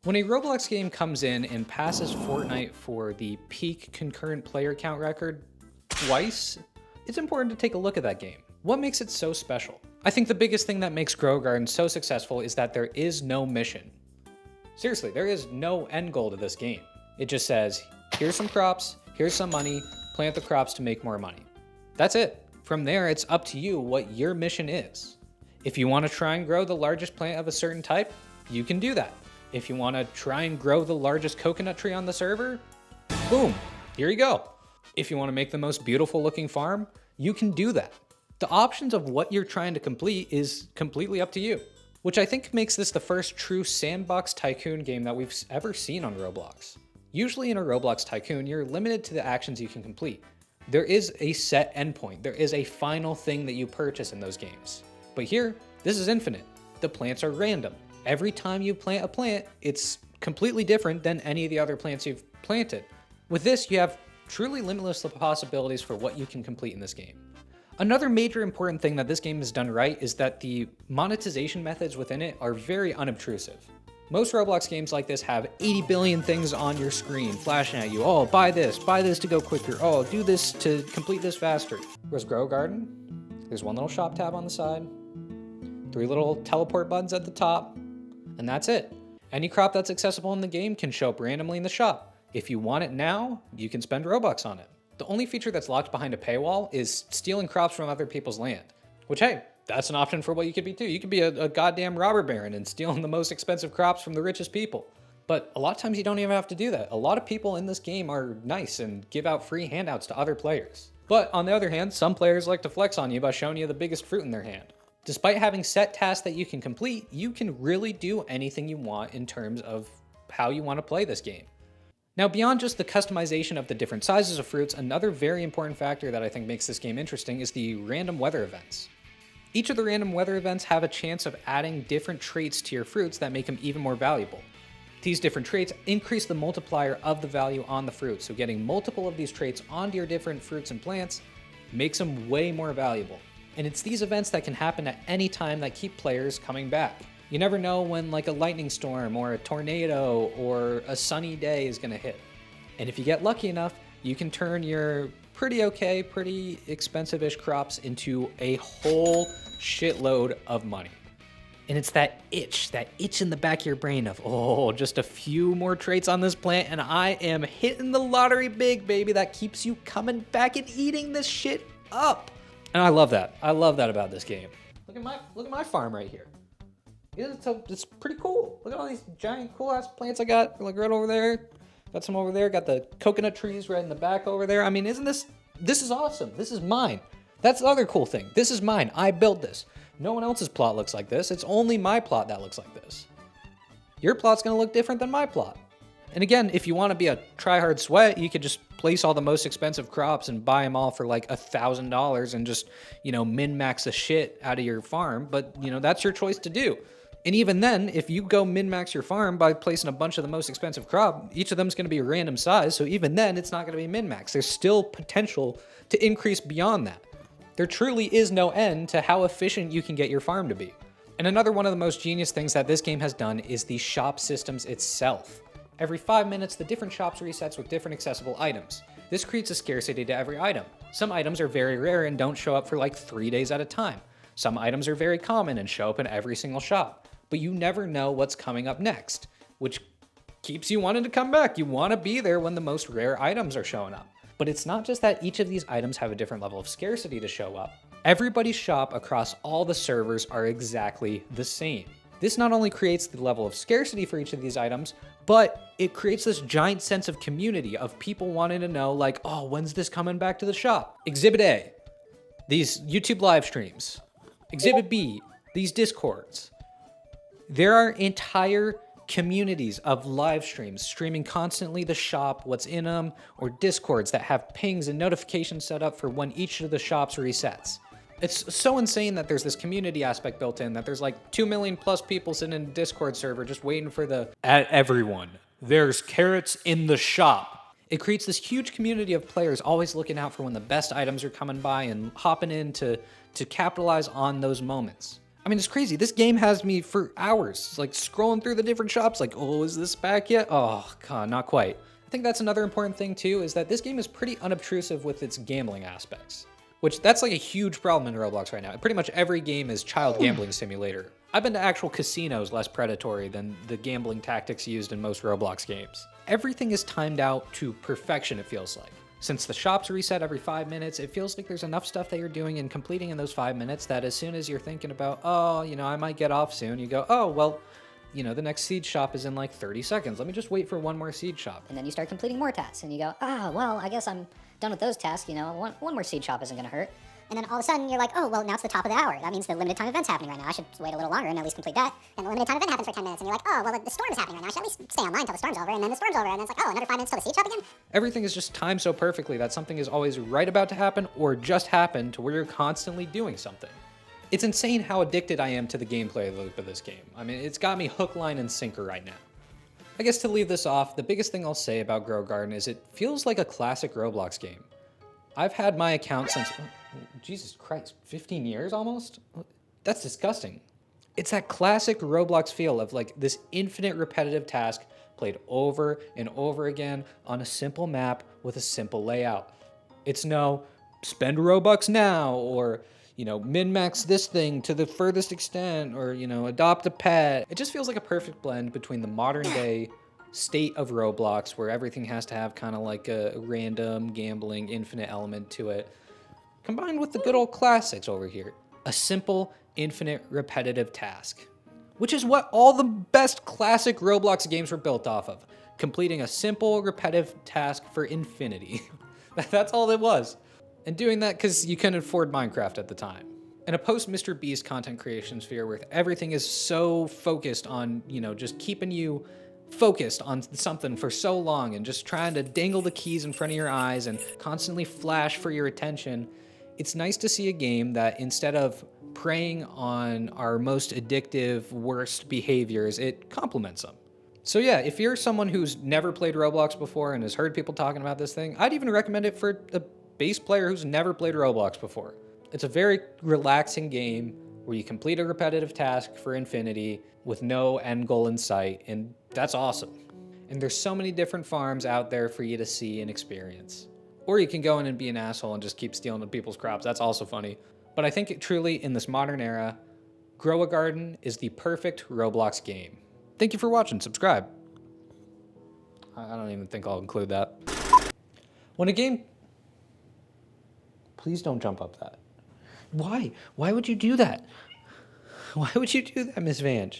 When a Roblox game comes in and passes Fortnite for the peak concurrent player count record twice, it's important to take a look at that game. What makes it so special? I think the biggest thing that makes Grow Garden so successful is that there is no mission. Seriously, there is no end goal to this game. It just says, here's some crops, here's some money, plant the crops to make more money. That's it. From there, it's up to you what your mission is. If you want to try and grow the largest plant of a certain type, you can do that. If you want to try and grow the largest coconut tree on the server, boom, here you go. If you want to make the most beautiful looking farm, you can do that. The options of what you're trying to complete is completely up to you, which I think makes this the first true sandbox tycoon game that we've ever seen on Roblox. Usually in a Roblox tycoon, you're limited to the actions you can complete. There is a set endpoint. There is a final thing that you purchase in those games. But here, this is infinite. The plants are random. Every time you plant a plant, it's completely different than any of the other plants you've planted. With this, you have truly limitless possibilities for what you can complete in this game. Another major important thing that this game has done right is that the monetization methods within it are very unobtrusive. Most Roblox games like this have 80 billion things on your screen flashing at you. Oh, buy this to go quicker. Oh, do this to complete this faster. Whereas Grow Garden, there's one little shop tab on the side, 3 little teleport buttons at the top, and that's it. Any crop that's accessible in the game can show up randomly in the shop. If you want it now, you can spend Robux on it. The only feature that's locked behind a paywall is stealing crops from other people's land, which, hey, that's an option for what you could be too. You could be a goddamn robber baron and stealing the most expensive crops from the richest people. But a lot of times you don't even have to do that. A lot of people in this game are nice and give out free handouts to other players. But on the other hand, some players like to flex on you by showing you the biggest fruit in their hand. Despite having set tasks that you can complete, you can really do anything you want in terms of how you want to play this game. Now, beyond just the customization of the different sizes of fruits, another very important factor that I think makes this game interesting is the random weather events. Each of the random weather events have a chance of adding different traits to your fruits that make them even more valuable. These different traits increase the multiplier of the value on the fruit, so getting multiple of these traits onto your different fruits and plants makes them way more valuable. And it's these events that can happen at any time that keep players coming back. You never know when like a lightning storm or a tornado or a sunny day is gonna hit. And if you get lucky enough, you can turn your pretty expensive-ish crops into a whole shitload of money. And it's that itch in the back of your brain of, oh, just a few more traits on this plant and I am hitting the lottery big, baby. That keeps you coming back and eating this shit up. And I love that. I love that about this game. Look at my farm right here. It's pretty cool. Look at all these giant cool ass plants I got, like right over there. Got some over there. Got the coconut trees right in the back over there. I mean, isn't this is awesome. This is mine. That's the other cool thing. This is mine. I built this. No one else's plot looks like this. It's only my plot that looks like this. Your plot's gonna look different than my plot. And again, if you want to be a try-hard sweat, you could just place all the most expensive crops and buy them all for like $1,000 and just, min-max the shit out of your farm. But, that's your choice to do. And even then, if you go min-max your farm by placing a bunch of the most expensive crop, each of them is going to be a random size. So even then, it's not going to be min-max. There's still potential to increase beyond that. There truly is no end to how efficient you can get your farm to be. And another one of the most genius things that this game has done is the shop systems itself. Every 5 minutes, the different shops resets with different accessible items. This creates a scarcity to every item. Some items are very rare and don't show up for like 3 days at a time. Some items are very common and show up in every single shop. But you never know what's coming up next, which keeps you wanting to come back. You want to be there when the most rare items are showing up. But it's not just that each of these items have a different level of scarcity to show up. Everybody's shop across all the servers are exactly the same. This not only creates the level of scarcity for each of these items, but it creates this giant sense of community of people wanting to know like, oh, when's this coming back to the shop? Exhibit A, these YouTube live streams. Exhibit B, these Discords. There are entire communities of live streams streaming constantly the shop, what's in them, or Discords that have pings and notifications set up for when each of the shops resets. It's so insane that there's this community aspect built in, that there's like 2 million plus people sitting in a Discord server just waiting for at everyone. There's carrots in the shop. It creates this huge community of players always looking out for when the best items are coming by and hopping in to capitalize on those moments. I mean, it's crazy. This game has me for hours, like scrolling through the different shops, like, oh, is this back yet? Oh, God, not quite. I think that's another important thing too, is that this game is pretty unobtrusive with its gambling aspects, which that's like a huge problem in Roblox right now. Pretty much every game is child gambling simulator. I've been to actual casinos less predatory than the gambling tactics used in most Roblox games. Everything is timed out to perfection, it feels like. Since the shops reset every 5 minutes, it feels like there's enough stuff that you're doing and completing in those 5 minutes that as soon as you're thinking about, oh, you know, I might get off soon, you go, oh, well, you know, the next seed shop is in like 30 seconds. Let me just wait for one more seed shop. And then you start completing more tasks and you go, ah, well, I guess I'm done with those tasks. You know, one more seed shop isn't gonna hurt. And then all of a sudden you're like, oh, well, now it's the top of the hour. That means the limited time event's happening right now. I should wait a little longer and at least complete that. And the limited time event happens for 10 minutes and you're like, oh, well, the storm is happening right now. I should at least stay online until the storm's over. And then the storm's over and then it's like, oh, another 5 minutes till the seed shop again? Everything is just timed so perfectly that something is always right about to happen or just happened to where you're constantly doing something. It's insane how addicted I am to the gameplay loop of this game. I mean, it's got me hook, line, and sinker right now. I guess to leave this off, the biggest thing I'll say about Grow Garden is it feels like a classic Roblox game. I've had my account since, Jesus Christ, 15 years almost? That's disgusting. It's that classic Roblox feel of like this infinite repetitive task played over and over again on a simple map with a simple layout. It's no spend Robux now, or, you know, min-max this thing to the furthest extent, or, you know, adopt a pet. It just feels like a perfect blend between the modern day state of Roblox, where everything has to have kind of like a random gambling infinite element to it, combined with the good old classics over here. A simple, infinite, repetitive task, which is what all the best classic Roblox games were built off of. Completing a simple, repetitive task for infinity. That's all it was. And doing that because you couldn't afford Minecraft at the time. In a post-Mr. Beast content creation sphere where everything is so focused on, you know, just keeping you focused on something for so long and just trying to dangle the keys in front of your eyes and constantly flash for your attention, it's nice to see a game that instead of preying on our most addictive, worst behaviors, it complements them. So yeah, if you're someone who's never played Roblox before and has heard people talking about this thing, I'd even recommend it for a base player who's never played Roblox before. It's a very relaxing game where you complete a repetitive task for infinity with no end goal in sight, and that's awesome. And there's so many different farms out there for you to see and experience. Or you can go in and be an asshole and just keep stealing people's crops. That's also funny. But I think truly in this modern era, Grow a Garden is the perfect Roblox game. Thank you for watching. Subscribe. I don't even think I'll include that. When a game... Please don't jump up that. Why? Why would you do that? Why would you do that, Miss Vange?